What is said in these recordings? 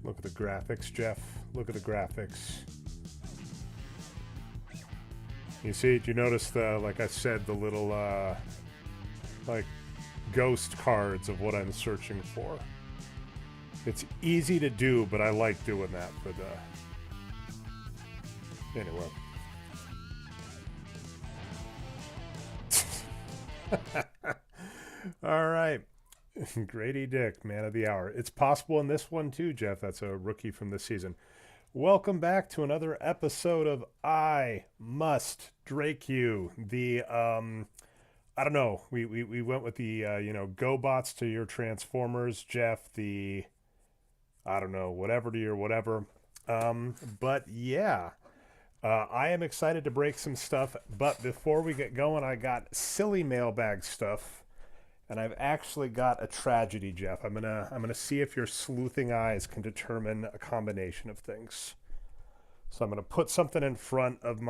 Look at the graphics, Jeff. Look at the graphics. You see, do you notice the, like I said, the little, like, ghost cards of what I'm searching for? It's easy to do, but I like doing that for the... Anyway. All right. Grady Dick, man of the hour. It's possible in this one too, Jeff. That's a rookie from this season. Welcome back to another episode of I Must Drake You. The I don't know. We went with the Go bots to your Transformers, Jeff. The I don't know, whatever to your whatever. But yeah. I am excited to break some stuff, but before we get going, I got silly mailbag stuff. And I've actually got a tragedy, Jeff. I'm gonna see if your sleuthing eyes can determine a combination of things. So I'm gonna put something in front of the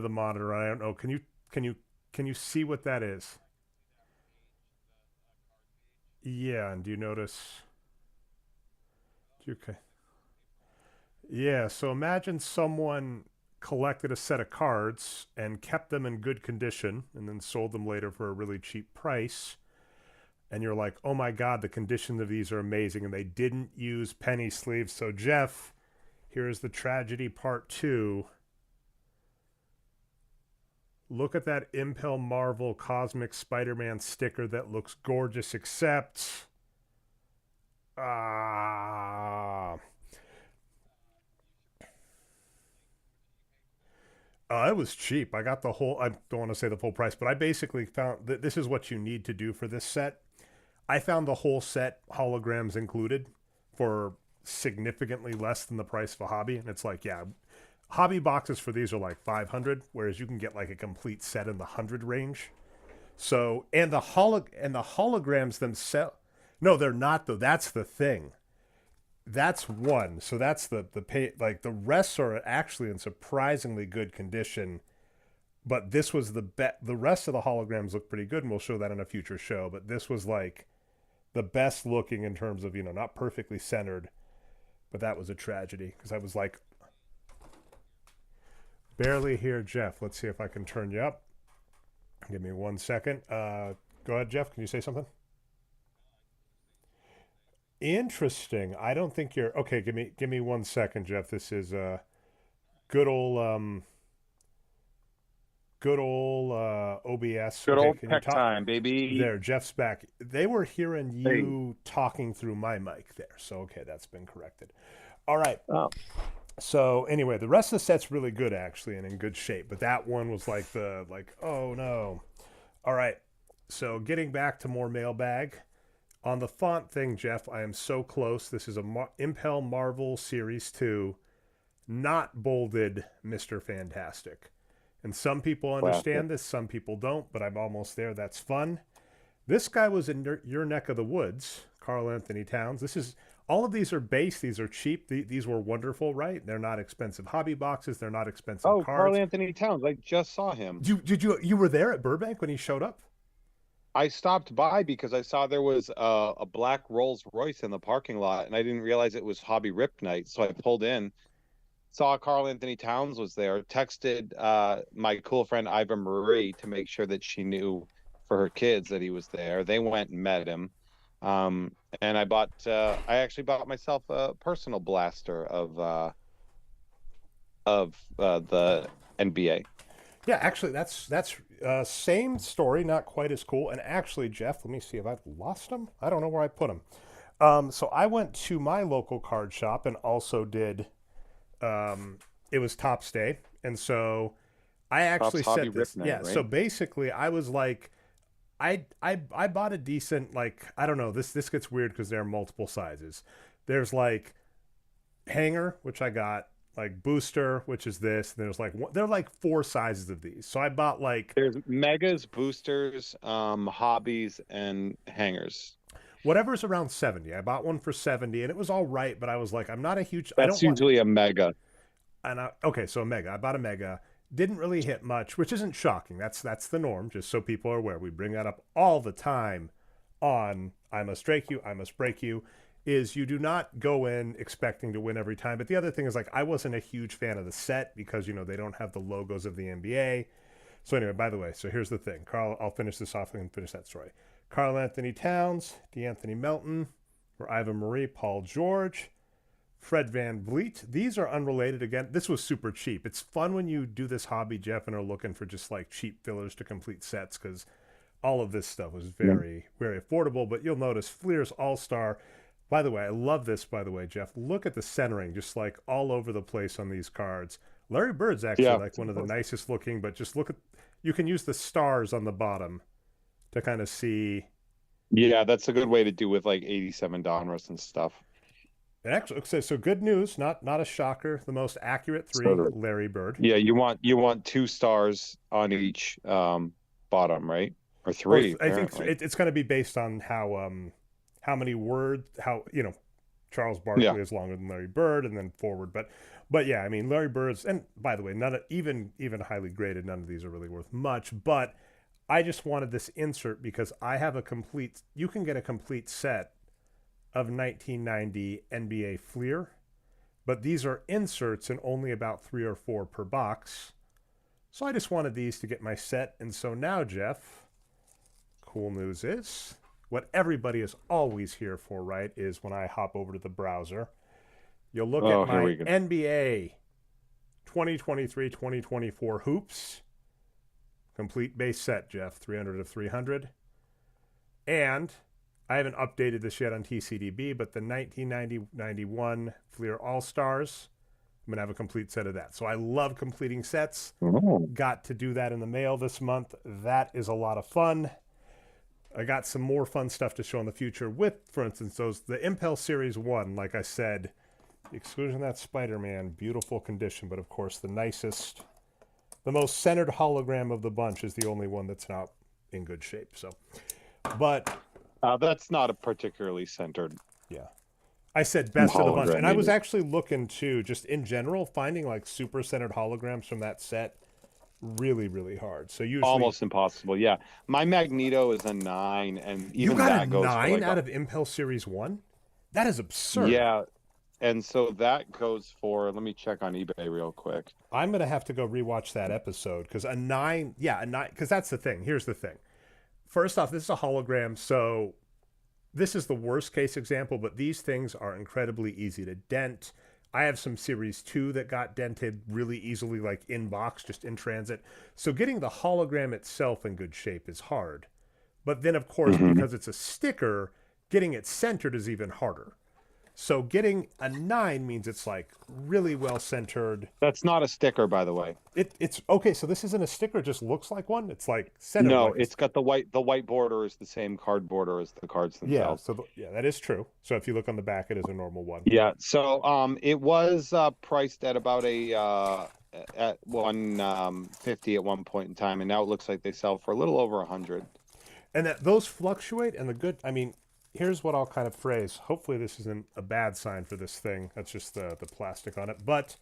monitor. I don't know. Can you see what that is? Yeah. And do you notice? Okay. Yeah. So imagine someone collected a set of cards and kept them in good condition and then sold them later for a really cheap price, and you're like, oh my god, the condition of these are amazing, and they didn't use penny sleeves. So Jeff, here's the tragedy part 2. Look at that Impel Marvel Cosmic Spider-Man sticker that looks gorgeous, except it was cheap. I got the whole, I don't want to say the full price, but I basically found that this is what you need to do for this set. I found the whole set, holograms included, for significantly less than the price of a hobby. And it's like, yeah, hobby boxes for these are like 500, whereas you can get like a complete set in the 100 range. So, and the holograms themselves, no, they're not though. That's the thing. That's one. So that's the pay. Like the rest are actually in surprisingly good condition, but this was the the rest of the holograms look pretty good, and we'll show that in a future show. But this was like the best looking in terms of, not perfectly centered, but that was a tragedy because I was like barely here, Jeff. Let's see if I can turn you up. Give me 1 second. Go ahead, Jeff. Can you say something? Interesting. I don't think you're okay. Give me 1 second, Jeff. This is good old OBS. Good Okay, old can you tech talk? time, baby. There, Jeff's back. They were hearing Hey. you talking through my mic there. So okay, that's been corrected. All right. Oh, So anyway, the rest of the set's really good actually and in good shape, but that one was like oh no. All right. So getting back to more mailbag. On the font thing, Jeff, I am so close. This is a Impel Marvel Series 2, not bolded Mr. Fantastic. And some people classic. understand this, some people don't, but I'm almost there. That's fun. This guy was in your neck of the woods, Carl Anthony Towns. All of these are base. These are cheap. These were wonderful, right? They're not expensive hobby boxes. They're not expensive Oh, Carl cards. Anthony Towns. I just saw him. You were there at Burbank when he showed up? I stopped by because I saw there was a black Rolls Royce in the parking lot, and I didn't realize it was Hobby Rip Night. So I pulled in, saw Carl Anthony Towns was there, texted my cool friend Iva Marie to make sure that she knew for her kids that he was there. They went and met him. And I actually bought myself a personal blaster of the NBA. Yeah, actually, that's same story, not quite as cool. And actually, Jeff, let me see if I've lost them. I don't know where I put them. So I went to my local card shop and also did. It was Topps Day, and so I actually Topps Hobby said Rip this. Night, Yeah. right? So basically, I was like, I bought a decent, like, I don't know. This gets weird because there are multiple sizes. There's like hanger, which I got, like booster, which is this. And there's like there are like 4 sizes of these. So I bought like There's megas, boosters, hobbies, and hangers. whatever's around 70. I bought one for 70 and it was all right, but I was like, I'm not a huge, I don't That's want, usually a mega. okay, so a mega. I bought a mega. Didn't really hit much, which isn't shocking. That's the norm, just so people are aware. We bring that up all the time on I Must Drake You, I Must Break You. is you do not go in expecting to win every time. But the other thing is, like, I wasn't a huge fan of the set because, they don't have the logos of the NBA. So anyway, by the way, so here's the thing. Carl, I'll finish this off and finish that story. Karl Anthony Towns, DeAnthony Melton, or Ivan Marie, Paul George, Fred Van Vliet. These are unrelated. Again, this was super cheap. It's fun when you do this hobby, Jeff, and are looking for just like cheap fillers to complete sets, because all of this stuff was very, very affordable. But you'll notice Fleer's All-Star. By the way, I love this, by the way, Jeff. Look at the centering, just like all over the place on these cards. Larry Bird's actually like one of the nicest looking, but just look at, you can use the stars on the bottom to kind of see. Yeah, that's a good way to do with like 87 Donruss and stuff. And actually, so good news, not a shocker. The most accurate three, Larry Bird. Yeah, you want 2 stars on each bottom, right? Or 3. I think it's going to be based on how many words, Charles Barkley is longer than Larry Bird, and then forward. But yeah, I mean, Larry Bird's, and by the way, none of, even highly graded, none of these are really worth much. But I just wanted this insert because I have you can get a complete set of 1990 NBA Fleer, but these are inserts and only about 3 or 4 per box. So I just wanted these to get my set. And so now, Jeff, cool news is, what everybody is always here for, right, is when I hop over to the browser, you'll look at my NBA 2023-2024 hoops. Complete base set, Jeff, 300 of 300. And I haven't updated this yet on TCDB, but the 1990-91 Fleer All-Stars, I'm going to have a complete set of that. So I love completing sets. Got to do that in the mail this month. That is a lot of fun. I got some more fun stuff to show in the future with, for instance, the Impel Series 1, like I said, the exclusion of that Spider-Man, beautiful condition, but of course the most centered hologram of the bunch is the only one that's not in good shape. So, but that's not a particularly centered. Yeah. I said best of the bunch. And I was actually looking to, just in general, finding like super centered holograms from that set really, really hard. So usually almost impossible. Yeah. My Magneto is a 9, and even you got that a goes 9 for like out of Impel Series 1? That is absurd. Yeah. And so that goes for, let me check on eBay real quick. I'm going to have to go rewatch that episode because a 9, because that's the thing. Here's the thing. First off, this is a hologram, so this is the worst case example, but these things are incredibly easy to dent. I have some Series 2 that got dented really easily, like in box, just in transit. So getting the hologram itself in good shape is hard. But then, of course, because it's a sticker, getting it centered is even harder. So getting a 9 means it's like really well centered. That's not a sticker, by the way. It's okay. So this isn't a sticker; it just looks like one. It's like centered. No, like it's got the white. The white border is the same card border as the cards themselves. Yeah. So that is true. So if you look on the back, it is a normal one. Yeah. So it was priced at about at 150 at one point in time, and now it looks like they sell for a little over 100. And those fluctuate. And I mean, here's what I'll kind of phrase. Hopefully this isn't a bad sign for this thing. That's just the plastic on it. But,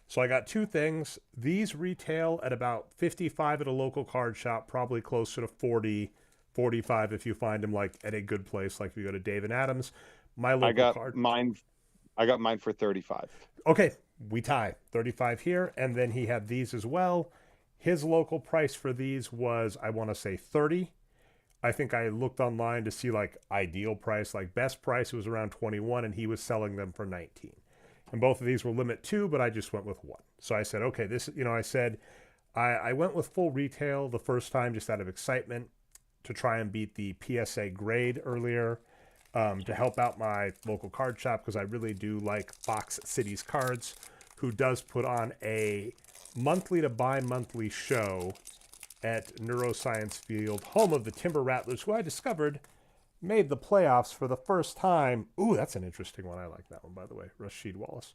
so I got 2 things. These retail at about 55 at a local card shop, probably closer to 40, 45 if you find them like at a good place, like if you go to Dave and Adams. I got mine for 35. Okay, we tie. 35 here. And then he had these as well. His local price for these was, I want to say 30. I think I looked online to see like ideal price, like best price, it was around 21, and he was selling them for 19. And both of these were limit 2, but I just went with 1. So I said, okay, I went with full retail the first time just out of excitement to try and beat the PSA grade earlier, to help out my local card shop, because I really do like Fox Cities Cards, who does put on a monthly to bi-monthly show at Neuroscience Field, home of the Timber Rattlers, who I discovered made the playoffs for the first time. Ooh, that's an interesting one. I like that one, by the way. Rasheed Wallace.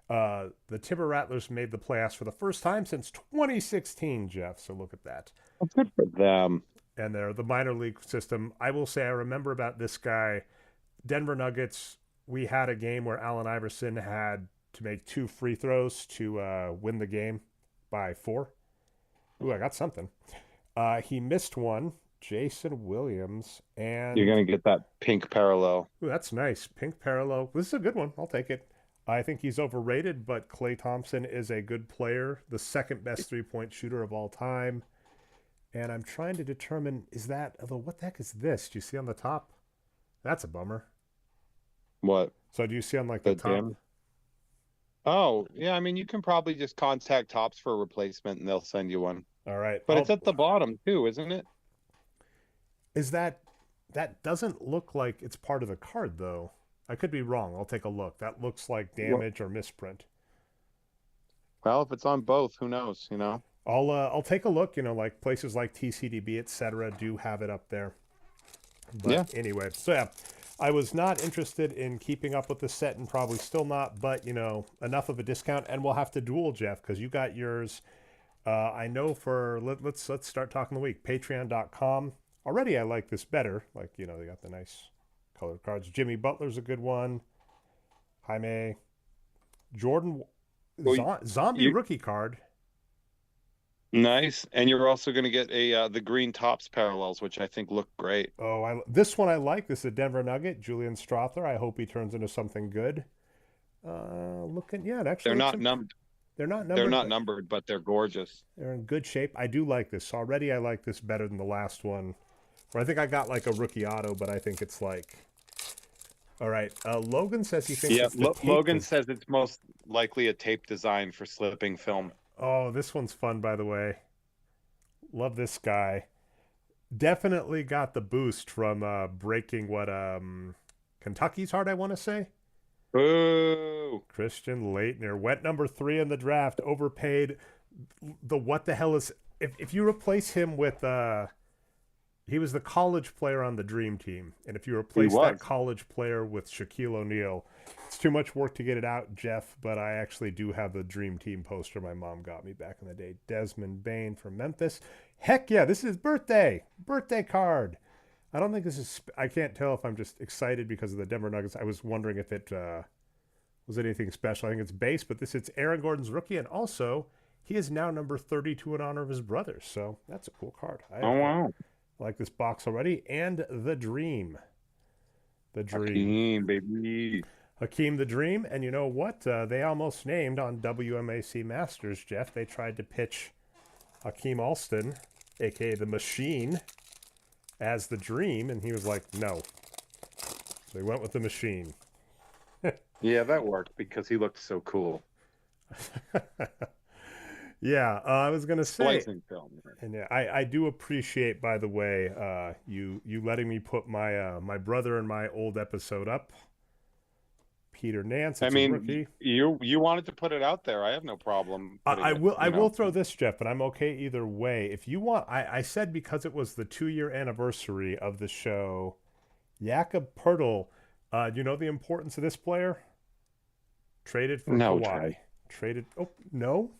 The Timber Rattlers made the playoffs for the first time since 2016, Jeff. So look at that. Well, good for them. And they're the minor league system. I will say I remember about this guy, Denver Nuggets. We had a game where Allen Iverson had to make 2 free throws to win the game by 4. Ooh, I got something. He missed one, Jason Williams, You're and gonna get that pink parallel. ooh, that's nice. Pink parallel. This is a good one. I'll take it. I think he's overrated, but Klay Thompson is a good player, the second best 3-point shooter of all time. And I'm trying to determine, is that, although what the heck is this? Do you see on the top? That's a bummer. What? So do you see on like the The top? dim? Oh, yeah. I mean, you can probably just contact Tops for a replacement, and they'll send you one. All right. But it's at the bottom too, isn't it? Is that doesn't look like it's part of the card though. I could be wrong. I'll take a look. That looks like Well, damage or misprint. well, if it's on both, who knows? I'll take a look. Like places like TCDB, etc., do have it up there. Yeah. But anyway, so yeah, I was not interested in keeping up with the set, and probably still not. But enough of a discount, and we'll have to duel, Jeff, because you got yours. I know for let's start talking the week. Patreon.com. Already, I like this better. Like they got the nice colored cards. Jimmy Butler's a good one. Jaime Jordan zombie You rookie card. nice, and you're also going to get a the green tops parallels, which I think look great. Oh, this one I like. This is a Denver Nugget, Julian Strother. I hope he turns into something good. Looking, yeah, it actually They're looks. not numbered. They're not They're numbered, not but numbered, but they're gorgeous. they're in good shape. I do like this already. I like this better than the last one. Where I think I got like a rookie auto, but I think it's like. All right. Logan says he thinks Yeah, it's the Logan tape. says it's most likely a tape design for slipping film. Oh, this one's fun, by the way. Love this guy. Definitely got the boost from breaking what Kentucky's heart, I want to say. Boo! Christian Laettner went number 3 in the draft, overpaid. The what the hell is if you replace him with he was the college player on the Dream Team, and if you replace that college player with Shaquille O'Neal, it's too much work to get it out, Jeff. But I actually do have the Dream Team poster my mom got me back in the day. Desmond Bain from Memphis. Heck yeah, this is his birthday card. I don't think this is. I can't tell if I'm just excited because of the Denver Nuggets. I was wondering if it was anything special. I think it's base, but it's Aaron Gordon's rookie, and also he is now number 32 in honor of his brother. So that's a cool card. Oh wow! I like this box already, and the Dream, Hakeem, baby. Hakeem the Dream, and you know what? They almost named on WMAC Masters, Jeff. They tried to pitch Hakeem Alston, aka the Machine, as the Dream, and he was like, no. So they went with the Machine. Yeah, that worked because he looked so cool. Yeah, I was gonna say, Splicing film. and yeah, I do appreciate, by the way, you letting me put my my brother and my old episode up. Peter Nance, it's a rookie. You wanted to put it out there. I have no problem. I will throw this, Jeff, but I'm okay either way. If you want, I said because it was the 2-year anniversary of the show, Jakob Poeltl. Do you know the importance of this player? Traded from Hawaii. Traded. Oh no.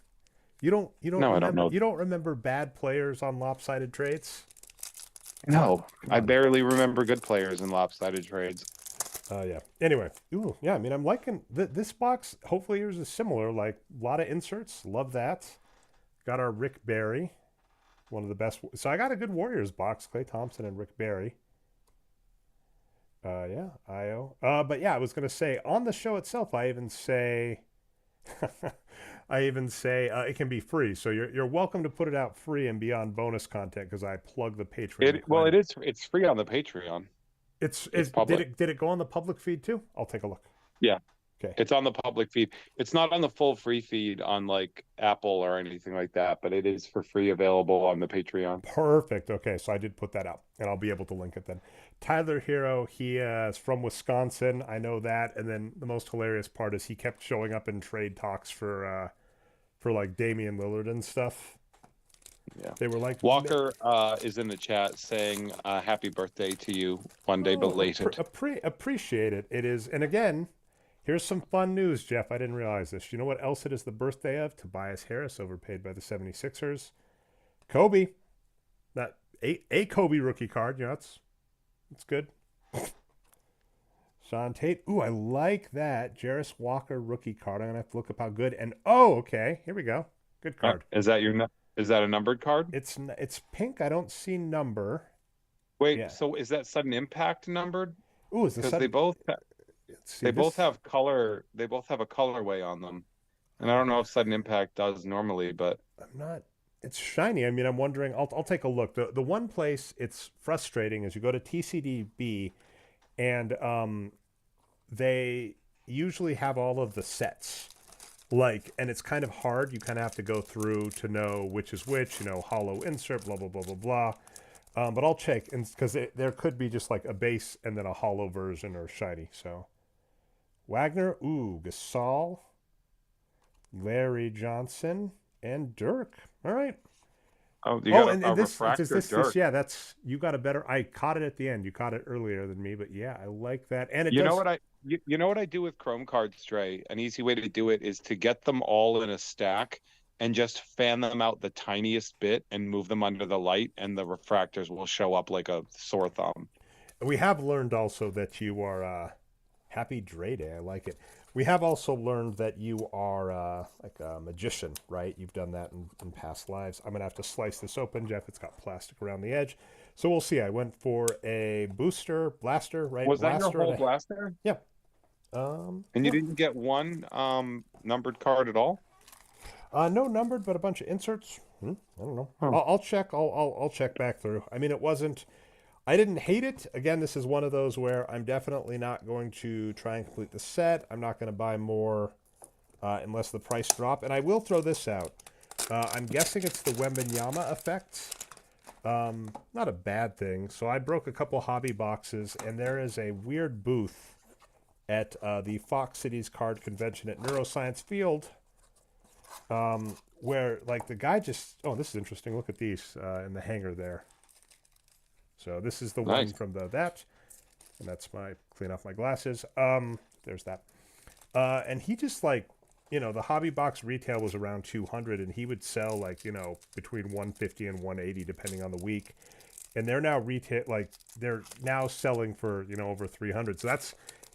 You don't No, remember, I don't know. You don't remember bad players on lopsided trades? No, I barely remember good players in lopsided trades. Yeah. Anyway, ooh, yeah. I mean, I'm liking this box. Hopefully, yours is similar. Like a lot of inserts. Love that. Got our Rick Barry, one of the best. So I got a good Warriors box. Klay Thompson and Rick Barry. Yeah, Io. But yeah, I was gonna say on the show itself, I even say. It can be free, so you're welcome to put it out free and be on bonus content because I plug the Patreon. It's free on the Patreon. It's public. Did it go on the public feed too? I'll take a look. Yeah. Okay. It's on the public feed. It's not on the full free feed on like Apple or anything like that, but it is for free available on the Patreon. Perfect. Okay, so I did put that out, and I'll be able to link it then. Tyler Hero, he is from Wisconsin. I know that. And then the most hilarious part is he kept showing up in trade talks for like Damian Lillard and stuff. Yeah. They were like Walker is in the chat saying happy birthday to you, one day belated. Appreciate it. It is, and again, here's some fun news, Jeff. I didn't realize this. You know what else it is the birthday of? Tobias Harris, overpaid by the 76ers. Kobe. Not a Kobe rookie card. You know, it's good. Sean Tate. Ooh, I like that. Jarris Walker rookie card. I'm going to have to look up how good. And, okay. Here we go. Good card. Is that a numbered card? It's pink. I don't see number. Wait, Yeah. so is that sudden impact numbered? Ooh, is the Because sudden? Let's see they both this. have color. They both have a colorway on them, and I don't know if sudden impact does normally, but I'm not. It's shiny. I mean, I'm wondering. I'll take a look. The one place it's frustrating is you go to TCDB and they usually have all of the sets. Like, and it's kind of hard. You kind of have to go through to know which is which. You know, hollow insert, blah blah blah blah blah. But I'll check, and because there could be just like a base and then a hollow version or shiny. So Wagner, ooh, Gasol, Larry Johnson, and Dirk. All right. oh, you Oh, got and a this, does refractor this, Dirk. yeah, that's, you got a better, I caught it at the end. You caught it earlier than me, but yeah, I like that. And it You know does, what you know what I do with Chrome cards, Dre? An easy way to do it is to get them all in a stack and just fan them out the tiniest bit and move them under the light, and the refractors will show up like a sore thumb. we have learned also that you are, happy Dre Day. I like it. We have also learned that you are like a magician, right? You've done that in past lives. I'm going to have to slice this open, Jeff. It's got plastic around the edge. So we'll see. I went for a booster, blaster, right? Was that your Blaster and whole a, blaster? yeah. And you Yeah. didn't get one numbered card at all? No numbered, but a bunch of inserts. I don't know. Huh. I'll check. I'll check back through. I mean, it wasn't. I didn't hate it. Again, this is one of those where I'm definitely not going to try and complete the set. I'm not going to buy more unless the price drop. And I will throw this out. I'm guessing it's the Wembenyama effect. Not a bad thing. So I broke a couple hobby boxes, and there is a weird booth at the Fox Cities Card Convention at Neuroscience Field, where like the guy just, oh, this is interesting. Look at these in the hanger there. So this is the one Nice. from that, and that's my clean off my glasses. There's that. And he just like, the hobby box retail was around 200, and he would sell like, between 150 and 180 depending on the week. And they're now they're now selling for, over 300. So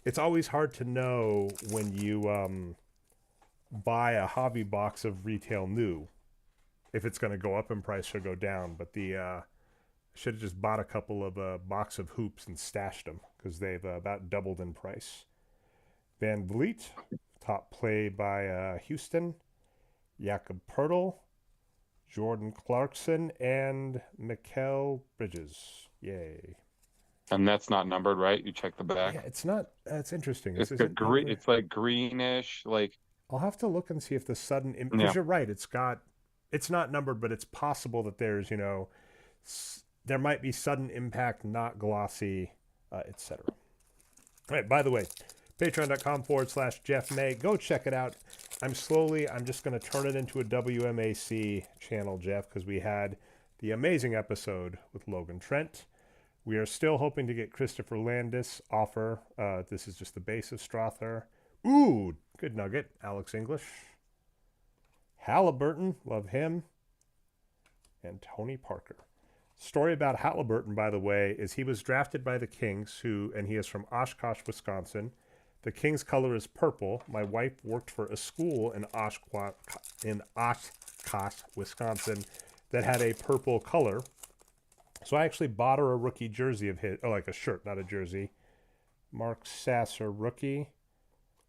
it's always hard to know when you buy a hobby box of retail new if it's going to go up in price or go down. But should have just bought a couple of box of hoops and stashed them because they've about doubled in price. Van Vliet, top play by Houston, Jakob Pertl, Jordan Clarkson, and Mikal Bridges. Yay. And that's not numbered, right? You check the Yeah, back. it's not. It's interesting. This It's a isn't green. numbered. It's like greenish. Like I'll have to look and see if the sudden yeah. because you're right. It's not numbered, but it's possible that there's there might be sudden impact, not glossy, etc. All right. By the way, Patreon.com/Jeff May. Go check it out. I'm just going to turn it into a WMAC channel, Jeff, because we had the amazing episode with Logan Trent. We are still hoping to get Christopher Landis offer. This is just the base of Strother. Ooh, good nugget. Alex English. Halliburton, love him. And Tony Parker. Story about Halliburton, by the way, is he was drafted by the Kings, and he is from Oshkosh, Wisconsin. The Kings' color is purple. My wife worked for a school in Oshkosh, Wisconsin, that had a purple color. So I actually bought her a rookie jersey of his, like a shirt, not a jersey. Mark Sasser, rookie.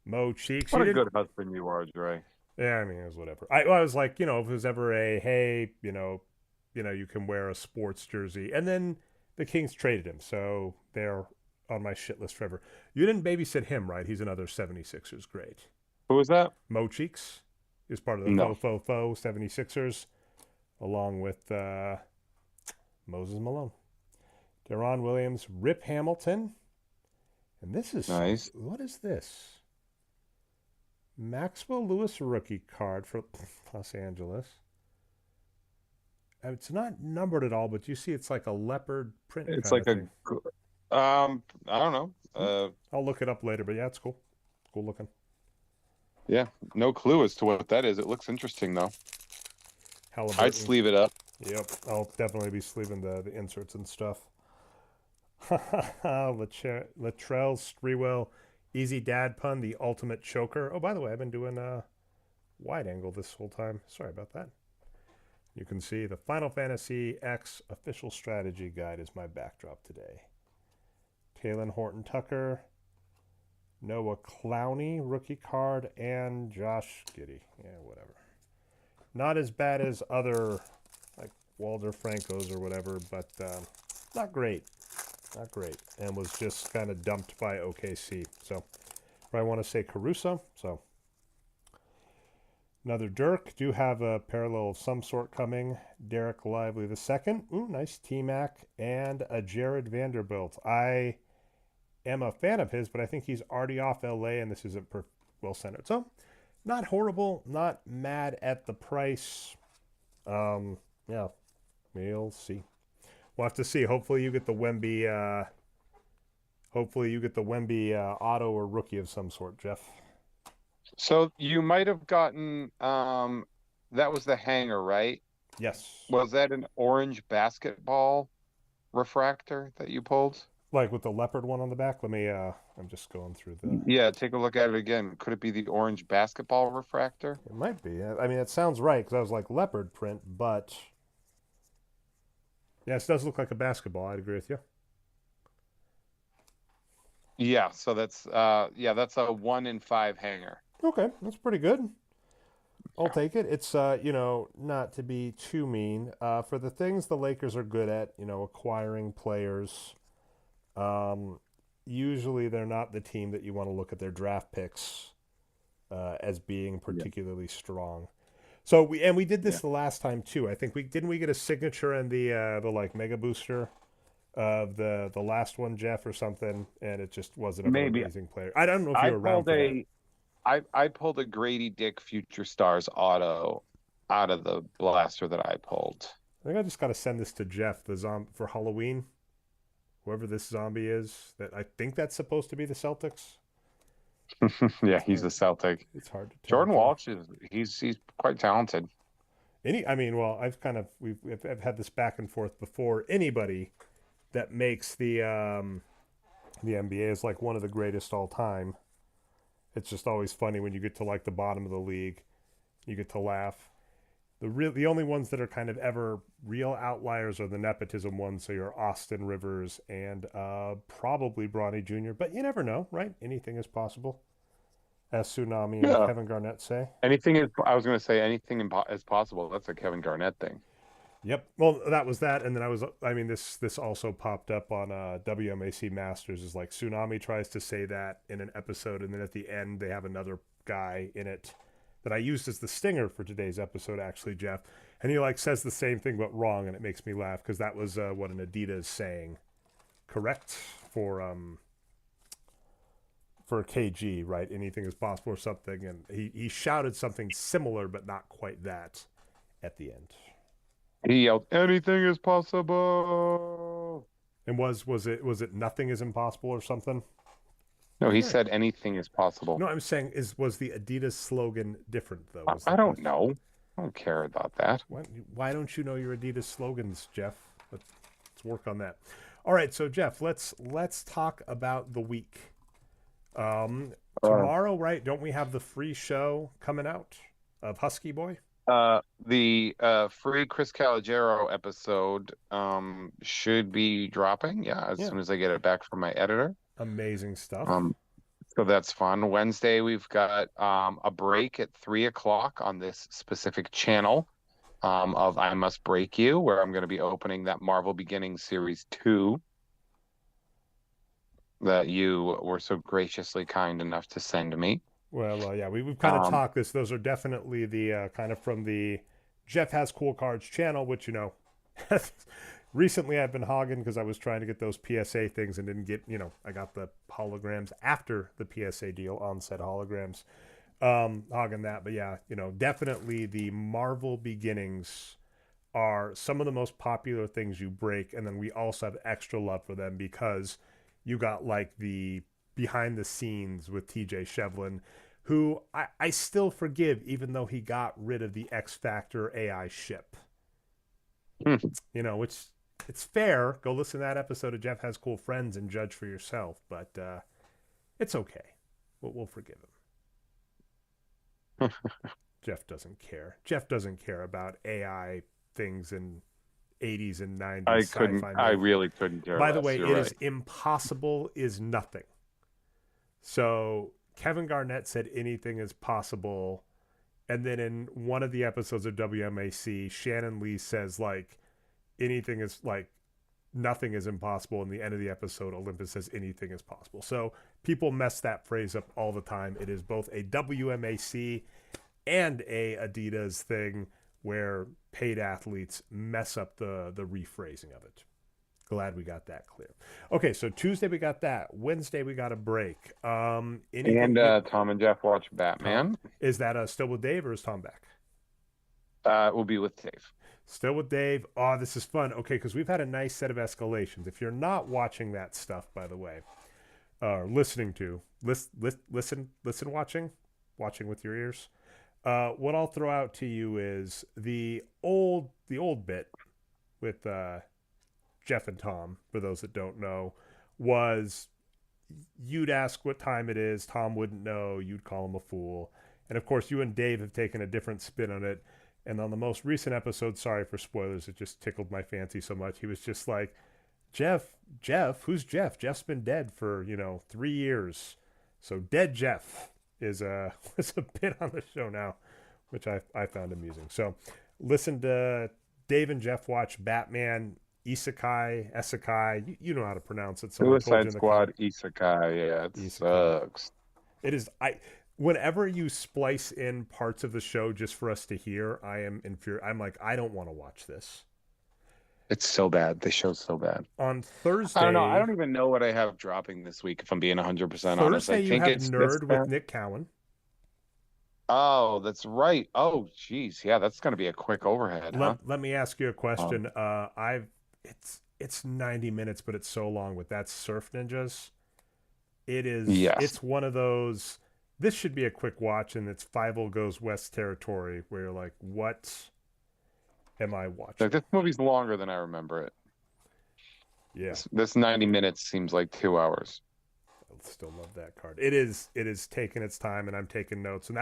Mo Cheeks. What a good husband you are, Dre. Yeah, I mean, it was whatever. I was like, if it was ever hey, you can wear a sports jersey. And then the Kings traded him, so they're on my shit list forever. You didn't babysit him, right? He's another 76ers great. Who was that? Mo Cheeks is part of the No. 76ers, along with Moses Malone. Deron Williams, Rip Hamilton. And this is Nice. What is this? Maxwell Lewis rookie card for Los Angeles. It's not numbered at all, but you see it's like a leopard print. It's kind like of thing. I don't know. I'll look it up later, but yeah, it's cool. Cool looking. Yeah, no clue as to what that is. It looks interesting though. Halliburton. I'd sleeve it up. Yep, I'll definitely be sleeving the inserts and stuff. Latrell Sprewell, easy dad pun, the ultimate choker. Oh, by the way, I've been doing a wide angle this whole time. Sorry about that. You can see the Final Fantasy X official strategy guide is my backdrop today. Taylor Horton Tucker, Noah Clowney, rookie card, and Josh Giddey. Yeah, whatever. Not as bad as other, like Walter Franco's or whatever, but not great. Not great. And was just kind of dumped by OKC. So, I want to say Caruso. So, another Dre'K. Do have a parallel of some sort coming. Derek Lively the second. Ooh, nice T-Mac. And a Jared Vanderbilt. I am a fan of his, but I think he's already off LA, and this isn't well centered. So, not horrible. Not mad at the price. Yeah, we'll see. We'll have to see. Hopefully, you get the Wemby. Hopefully, you get the Wemby auto or rookie of some sort, Jeff. So you might have gotten that was the hanger, right? Yes. Was that an orange basketball refractor that you pulled? Like with the leopard one on the back. Let me. I'm just going through the. Yeah, take a look at it again. Could it be the orange basketball refractor? It might be. I mean, it sounds right because I was like leopard print, but yes, it does look like a basketball. I'd agree with you. Yeah, so that's that's a 1 in 5 hanger. Okay, that's pretty good. I'll take it. It's not to be too mean. For the things the Lakers are good at, acquiring players. Usually they're not the team that you want to look at their draft picks as being particularly strong. So we did this the last time too. I think we get a signature in the like mega booster of the last one, Jeff, or something, and it just wasn't an amazing player. I don't know if you were around for that. I pulled a Grady Dick Future Stars auto out of the blaster that I pulled. I think I just got to send this to Jeff for Halloween. Whoever this zombie is, that I think that's supposed to be the Celtics. Yeah, he's a Celtic. It's hard to tell. Jordan Walsh he's quite talented. I've had this back and forth before. Anybody that makes the NBA is like one of the greatest all time. It's just always funny when you get to like the bottom of the league, you get to laugh. The only ones that are kind of ever real outliers are the nepotism ones. So you're Austin Rivers and probably Bronny Jr. But you never know, right? Anything is possible, as Tsunami and Kevin Garnett say. I was going to say anything is possible. That's a Kevin Garnett thing. Yep. Well, that was that, and then this also popped up on WMAC Masters. Is like Tsunami tries to say that in an episode, and then at the end they have another guy in it that I used as the stinger for today's episode, actually, Jeff. And he like says the same thing but wrong, and it makes me laugh because that was what an Adidas saying, correct for KG, right? Anything is possible or something, and he shouted something similar but not quite that at the end. He yelled, "Anything is possible." And was it nothing is impossible or something? No, he said anything is possible. No, I'm saying was the Adidas slogan different though? I don't know. I don't care about that. Why don't you know your Adidas slogans, Jeff? Let's work on that. All right, so Jeff, let's talk about the week. Tomorrow, right? Don't we have the free show coming out of Husky Boy? The free Chris Calogero episode should be dropping as soon as I get it back from my editor. Amazing stuff. So that's fun. Wednesday we've got a break at 3:00 on this specific channel of I Must Break You, where I'm going to be opening that Marvel Beginnings Series 2 that you were so graciously kind enough to send me. Well, yeah, we've kind of talked this. Those are definitely the kind of from the Jeff Has Cool Cards channel, which, recently I've been hogging because I was trying to get those PSA things and didn't get, I got the holograms after the PSA deal, on-set holograms, hogging that. But yeah, definitely the Marvel Beginnings are some of the most popular things you break. And then we also have extra love for them because you got like the behind the scenes with TJ Shevlin, who I still forgive, even though he got rid of the X Factor AI ship. Which it's fair. Go listen to that episode of Jeff Has Cool Friends and judge for yourself. But it's okay. We'll forgive him. Jeff doesn't care. Jeff doesn't care about AI things in 80s and 90s I couldn't. sci-fi I make. really couldn't care By the less. way, You're it is right. impossible is nothing. So Kevin Garnett said anything is possible. And then in one of the episodes of WMAC, Shannon Lee says like anything is like nothing is impossible. In the end of the episode, Olympus says anything is possible. So people mess that phrase up all the time. It is both a WMAC and a Adidas thing where paid athletes mess up the rephrasing of it. Glad we got that clear. Okay, so Tuesday we got that. Wednesday we got a break. And Anything? Tom and Jeff watch Tom, Batman. is that still with Dave or is Tom back? Will be with Dave. Still with Dave. Oh, this is fun. Okay, because we've had a nice set of escalations. If you're not watching that stuff, by the way, listening to, listen, watching with your ears. What I'll throw out to you is the old bit with Jeff and Tom. For those that don't know, was you'd ask what time it is. Tom wouldn't know. You'd call him a fool. And of course, you and Dave have taken a different spin on it. And on the most recent episode, sorry for spoilers, it just tickled my fancy so much. He was just like, Jeff, who's Jeff? Jeff's been dead for, 3 years. So dead Jeff is is a bit on the show now, which I found amusing. So listen to Dave and Jeff watch Batman, Isekai. You know how to pronounce it. Someone told you Suicide in the Squad, Isekai. Yeah, it Isekai. sucks. It is whenever you splice in parts of the show just for us to hear, I am infuriated. I'm like, I don't want to watch this. It's so bad. The show's so bad. On Thursday, I don't know. I don't even know what I have dropping this week, if I'm being 100% honest. Thursday I you think have it's this Nerd with bad. Nick Cowan. Oh, that's right. Oh, geez. Yeah, that's going to be a quick overhead, huh? Let me ask you a question. It's 90 minutes, but it's so long with that Surf Ninjas. It is. Yes. It's one of those. This should be a quick watch, and it's Fievel Goes West territory where you're like, what am I watching? Like, this movie's longer than I remember it. Yeah. This 90 minutes seems like 2 hours. I still love that card. It is taking its time, and I'm taking notes. And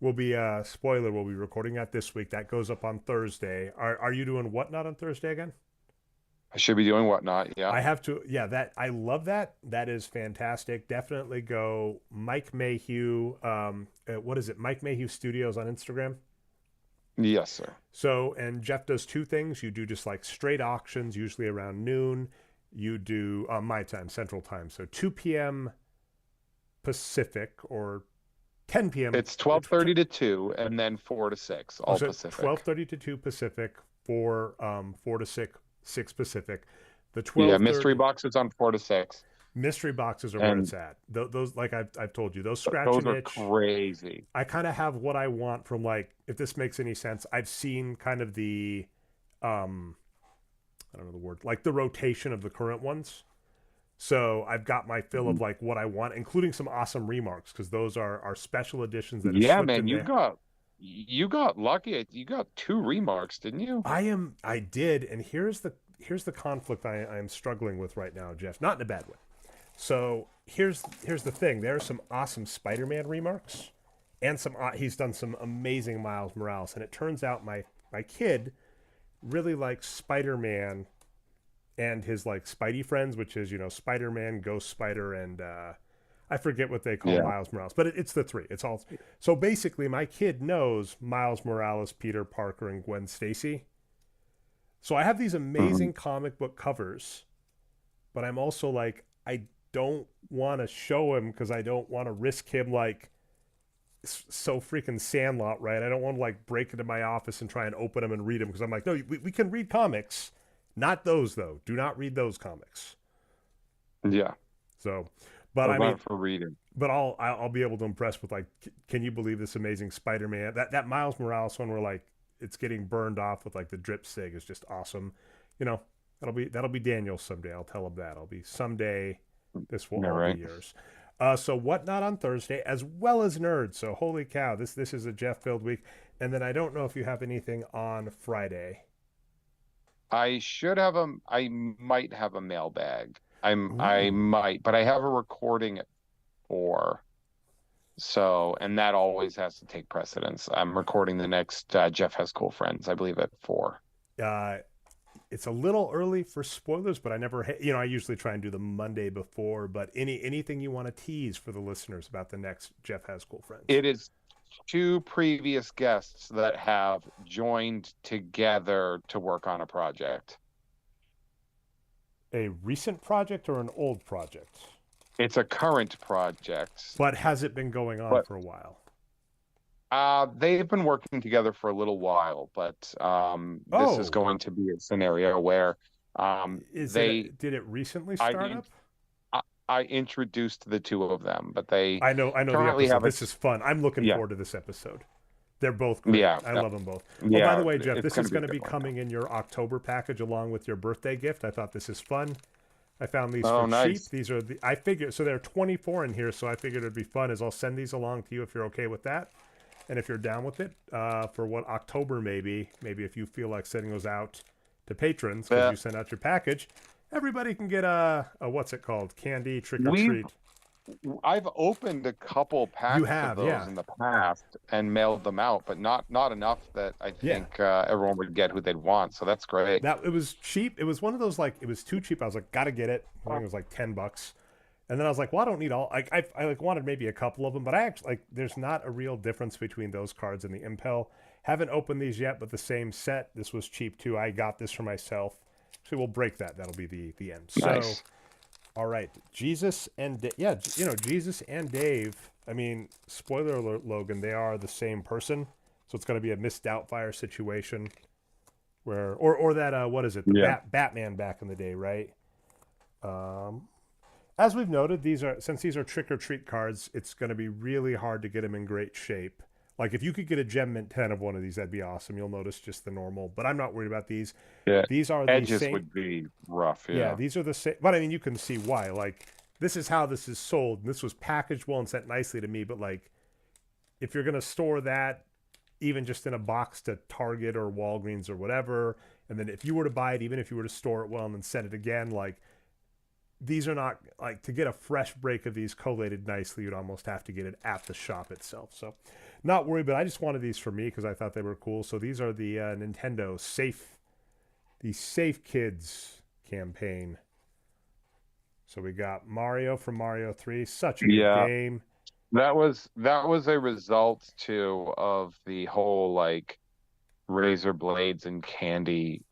will be spoiler. We'll be recording that this week. That goes up on Thursday. Are you doing Whatnot on Thursday again? I should be doing Whatnot. Yeah. I have to. Yeah, that I love that. That is fantastic. Definitely go Mike Mayhew. What is it? Mike Mayhew Studios on Instagram. Yes, sir. So, and Jeff does two things. You do just like straight auctions, usually around noon. You do my time, Central Time. So 2 p.m. Pacific or 10 p.m. It's 12:30 to 2 and then 4 to 6, all Pacific. 12:30 to 2 Pacific, 4 to 6 Pacific. The 12 Yeah, mystery boxes on 4 to 6. Mystery boxes are where it's at. Those, like I've told you, those scratch Those and are itch. crazy. I kind of have what I want from, like, if this makes any sense. I've seen kind of the, I don't know the word, like the rotation of the current ones. So I've got my fill of like what I want, including some awesome remarks, because those are special editions that Yeah, man, you got lucky. You got 2 remarks, didn't you? I did, and here's the conflict I am struggling with right now, Jeff. Not in a bad way. So here's the thing. There are some awesome Spider-Man remarks, and he's done some amazing Miles Morales, and it turns out my kid really likes Spider-Man and his like Spidey friends, which is Spider-Man, Ghost Spider, and I forget what they call Miles Morales, but it's the 3. It's all 3. So basically, my kid knows Miles Morales, Peter Parker, and Gwen Stacy. So I have these amazing comic book covers, but I'm also like, I don't want to show him because I don't want to risk him like so freaking Sandlot, right? I don't want to like break into my office and try and open them and read them because I'm like, no, we can read comics, not those though. Do not read those comics. Yeah. So, but I mean, for reading. But I'll be able to impress with like, can you believe this amazing Spider-Man? That Miles Morales one where like it's getting burned off with like the drip sig is just awesome. That'll be Daniel someday. I'll tell him that. I'll be someday. This will all be yours. So Whatnot on Thursday, as well as Nerd. So holy cow, this is a Jeff-filled week. And then I don't know if you have anything on Friday. I might have a mailbag. I might, but I have a recording at 4. So, and that always has to take precedence. I'm recording the next Jeff Has Cool Friends, I believe, at 4. Uh, it's a little early for spoilers, but I never, I usually try and do the Monday before. But anything you want to tease for the listeners about the next Jeff Has Cool Friends? It is two previous guests that have joined together to work on a project. A recent project or an old project? It's a current project, But has it been going on but for a while? they've been working together for a little while. But this is Oh, going to be a scenario where they did it recently I, start up? I I introduced the two of them, but they I know the currently episode. have a This is fun. I'm looking yeah, forward to this episode. They're both great. yeah, I love them both. Oh, by the yeah. way, Jeff, It's this going is to be going a to good be one. coming in your October package along with your birthday gift. I thought this is fun. I found these for Oh, cheap. nice. These are I figured so there are 24 in here, so I figured it'd be fun. Is I'll send these along to you if you're okay with that, and if you're down with it for what October maybe if you feel like sending those out to patrons because Yeah, you send out your package, everybody can get a what's it called, candy trick or we've treat. I've opened a couple You packs of have, those yeah. in the past and mailed them out, but not enough that I Yeah, think everyone would get who they'd want. So that's great. that it was cheap. It was one of those like it was too cheap. I was like, gotta get it. I think it was like $10. And then I was like, well, I don't need all. Like I like wanted maybe a couple of them, but I actually like there's not a real difference between those cards and the Impel. Haven't opened these yet, but the same set. This was cheap too. I got this for myself. So we'll break that. That'll be the end. So Nice. all right, Jesus and yeah, Jesus and Dave. I mean, spoiler alert, Logan. They are the same person, so it's going to be a Miss Doubtfire situation where or that what is it, the Yeah. Batman back in the day, right? um as we've noted, since these are trick or treat cards, it's going to be really hard to get them in great shape. Like if you could get a gem mint 10 of one of these, that'd be awesome. You'll notice just the normal, but I'm not worried about these. Yeah. These are the Edges same. would be rough. Yeah, Yeah. these are the same, but I mean you can see why. Like this is how this is sold, and this was packaged well and sent nicely to me, but like if you're going to store that even just in a box to Target or Walgreens or whatever, and then if you were to buy it, even if you were to store it well and then send it again, like these are not like to get a fresh break of these collated nicely, you'd almost have to get it at the shop itself. So not worried, but I just wanted these for me because I thought they were cool. So these are the Nintendo the Safe Kids campaign. So we got Mario from Mario 3, such a good Yeah. game. That was a result too of the whole like razor blades and candy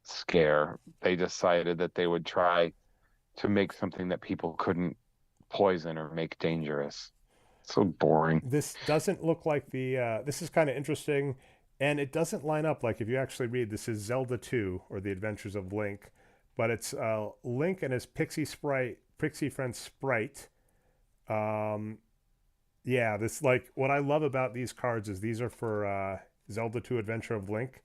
scare. They decided that they would try to make something that people couldn't poison or make dangerous. So boring. This doesn't look like this is kind of interesting, and it doesn't line up. Like if you actually read, this is Zelda 2 or The Adventures of Link, but it's Link and his pixie friend Sprite. Um, yeah, this like what I love about these cards is these are for Zelda 2 Adventure of Link,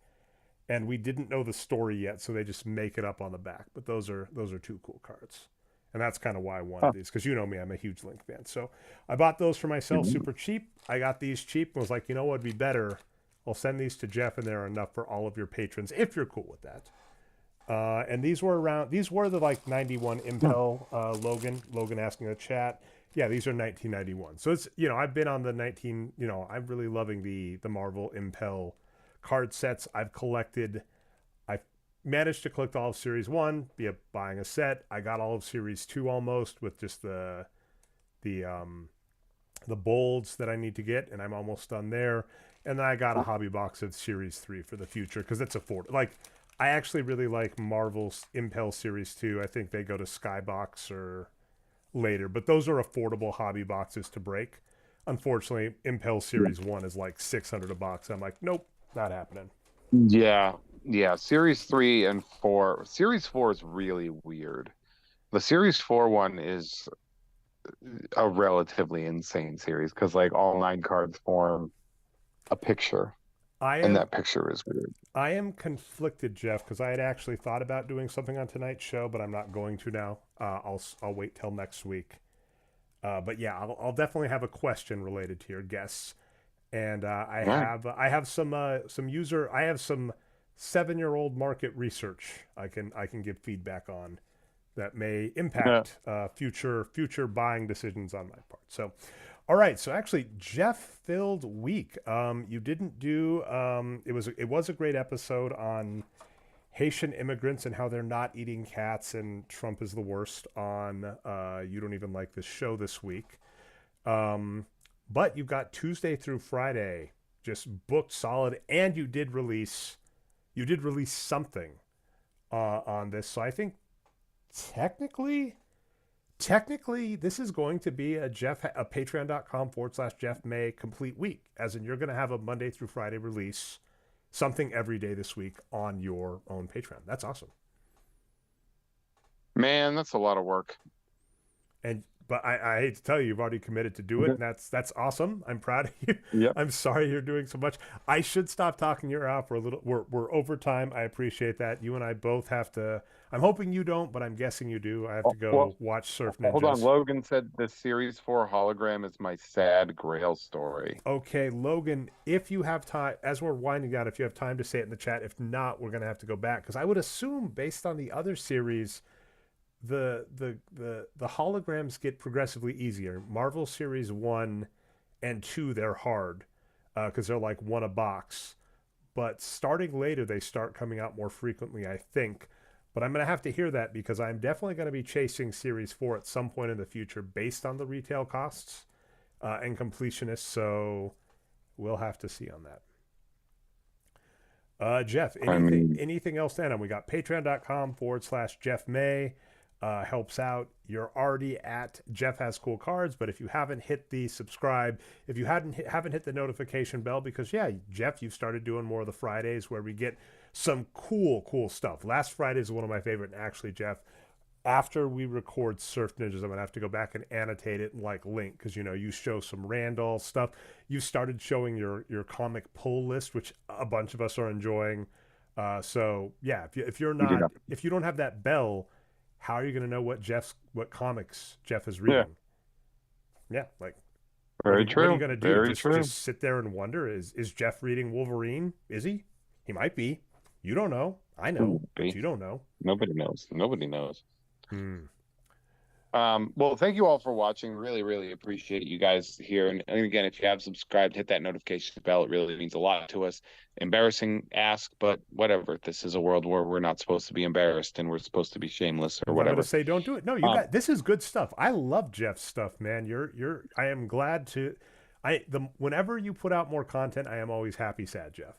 and we didn't know the story yet, so they just make it up on the back. But those are two cool cards, and that's kind of why I wanted Huh. these because you know me, I'm a huge Link fan. So I bought those for myself Mhm. super cheap. I got these cheap and was like, you know what would be better? I'll send these to Jeff, and they're enough for all of your patrons if you're cool with that. And these were around. These were the like 91 Impel. Logan asking in the chat. Yeah, these are 1991. So it's I've been on the 19. I'm really loving the Marvel Impel card sets. I've managed to collect all of Series One via buying a set. I got all of Series Two almost with just the the bolds that I need to get, and I'm almost done there. And then I got a hobby box of Series 3 for the future because it's affordable. Like, I actually really like Marvel's Impel Series 2. I think they go to Skybox or later, but those are affordable hobby boxes to break. Unfortunately, Impel Series 1 is like 600 a box. I'm like, nope, not happening. Yeah, yeah. Series 3 and 4. Series 4 is really weird. The Series 4 one is a relatively insane series because like all 9 cards form a picture, I and am that picture is weird. I am conflicted, Jeff, because I had actually thought about doing something on tonight's show, but I'm not going to now. I'll wait till next week. But yeah, I'll definitely have a question related to your guests, and All right. I have some 7-year-old market research I can give feedback on that may Yeah. impact future buying decisions on my part. So, All right, so actually, Jeff filled week. You didn't do. It was a great episode on Haitian immigrants and how they're not eating cats, and Trump is the worst. On You Don't Even Like This Show this week. Um, but you've got Tuesday through Friday just booked solid, and you did release something on this. So I think technically technically this is going to be a patreon.com/Jeff May complete week, as in you're going to have a Monday through Friday release, something every day this week on your own Patreon. That's awesome. Man, that's a lot of work. But I hate to tell you, you've already committed to do it, and that's awesome. I'm proud of you. Yep. I'm sorry you're doing so much. I should stop talking your ear off. We're over time. I appreciate that. You and I both have to. I'm hoping you don't, but I'm guessing you do. I have to go watch Surf Ninjas. Hold on, Logan said the Series 4 hologram is my sad Grail story. Okay, Logan, if you have time, as we're winding down, if you have time to say it in the chat. If not, we're gonna have to go back, because I would assume, based on the other series, the holograms get progressively easier. Marvel Series 1 and 2, they're hard because they're like one a box. But starting later, they start coming out more frequently, I think. But I'm going to have to hear that, because I'm definitely going to be chasing Series 4 at some point in the future based on the retail costs and completionists. So we'll have to see on that. Jeff, anything else then? And we got patreon.com/Jeff May. Helps out. You're already at Jeff Has Cool Cards, but if you haven't hit the subscribe, if you haven't hit the notification bell, because Jeff, you've started doing more of the Fridays where we get some cool stuff. Last Friday is one of my favorite, and actually, Jeff, after we record Surf Ninjas, I'm gonna have to go back and annotate it and link, because you show some Randall stuff. You started showing your comic pull list, which a bunch of us are enjoying. So yeah, if you don't have that bell, how are you going to know what comics Jeff is reading? Yeah, very true. What are you going to do? Very true. Just sit there and wonder, is Jeff reading Wolverine? Is he? He might be. You don't know. I know, but you don't know. Nobody knows. Well, thank you all for watching. Really, really appreciate you guys here. And again, if you have subscribed, hit that notification bell. It really means a lot to us. Embarrassing ask, but whatever. This is a world where we're not supposed to be embarrassed, and we're supposed to be shameless or whatever. I'm gonna say don't do it. No, this is good stuff. I love Jeff's stuff, man. I am glad to. Whenever you put out more content, I am always happy, sad, Jeff,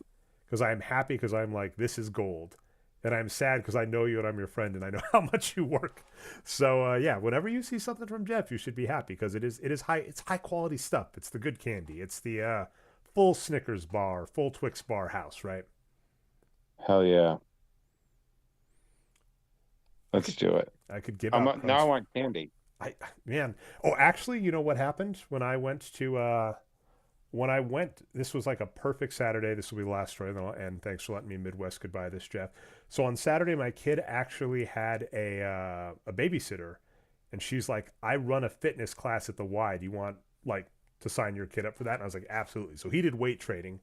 because I am happy because I'm like, this is gold. And I'm sad because I know you and I'm your friend and I know how much you work. So whenever you see something from Jeff, you should be happy, because it's high quality stuff. It's the good candy. It's the full Snickers bar, full Twix bar house, right? Hell yeah. Let's do it. I could give out. Now I want candy. Actually, you know what happened when I went to this was like a perfect Saturday. This will be the last story, and thanks for letting me Midwest goodbye this, Jeff. So on Saturday, my kid actually had a babysitter, and she's like, I run a fitness class at the Y. Do you want to sign your kid up for that? And I was like, absolutely. So he did weight training,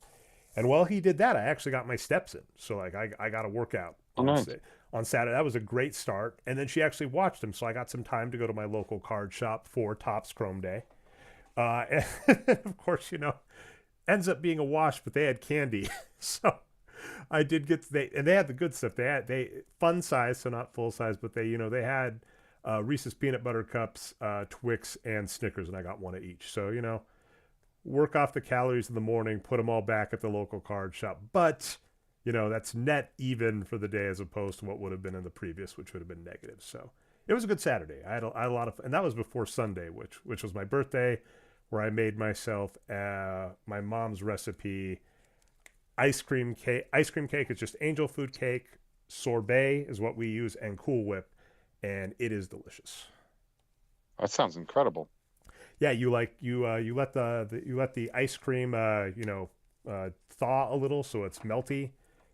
and while he did that, I actually got my steps in. So I got a workout on Saturday. That was a great start. And then she actually watched him, so I got some time to go to my local card shop for Topps Chrome Day. And of course, ends up being a wash, but they had candy. So I did and they had the good stuff. They had fun size, so not full size, but they had Reese's peanut butter cups, Twix, and Snickers, and I got one of each. So, work off the calories in the morning, put them all back at the local card shop. But, that's net even for the day, as opposed to what would have been in the previous, which would have been negative. So it was a good Saturday. I had a lot of fun. And that was before Sunday, which was my birthday, where I made myself my mom's recipe ice cream cake. Ice cream cake is just angel food cake. Sorbet is what we use, and Cool Whip, and it is delicious. That sounds incredible. Yeah, you let the ice cream thaw a little, so it's melty.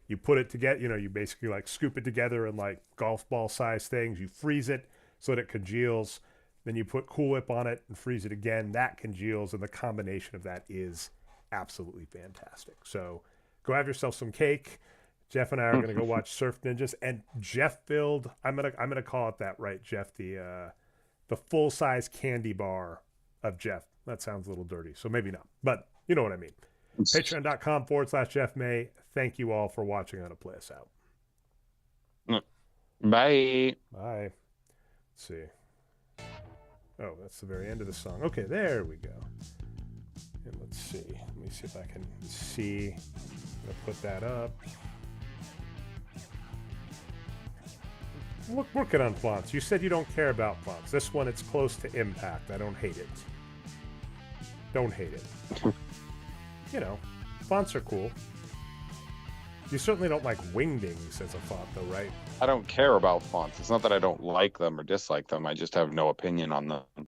You put it together. You basically scoop it together in golf ball size things. You freeze it so that it congeals. Then you put Cool Whip on it and freeze it again. That congeals, and the combination of that is absolutely fantastic. So go have yourself some cake. Jeff and I are going to go watch Surf Ninjas, and Jeff filled. I'm gonna call it that, right, Jeff? The full size candy bar of Jeff. that sounds a little dirty. So maybe not. But you know what I mean. Patreon.com/Jeff May. Thank you all for watching how to play us out. Bye. Bye. Let's see. Oh, that's the very end of the song. Okay, there we go. And let's see. Let me see if I can see. I'll put that up. Look, working on fonts. You said you don't care about fonts. This one, it's close to impact. I don't hate it. Don't hate it. You know, fonts are cool. You certainly don't like Wingdings as a font, though, right? I don't care about fonts. It's not that I don't like them or dislike them. I just have no opinion on them.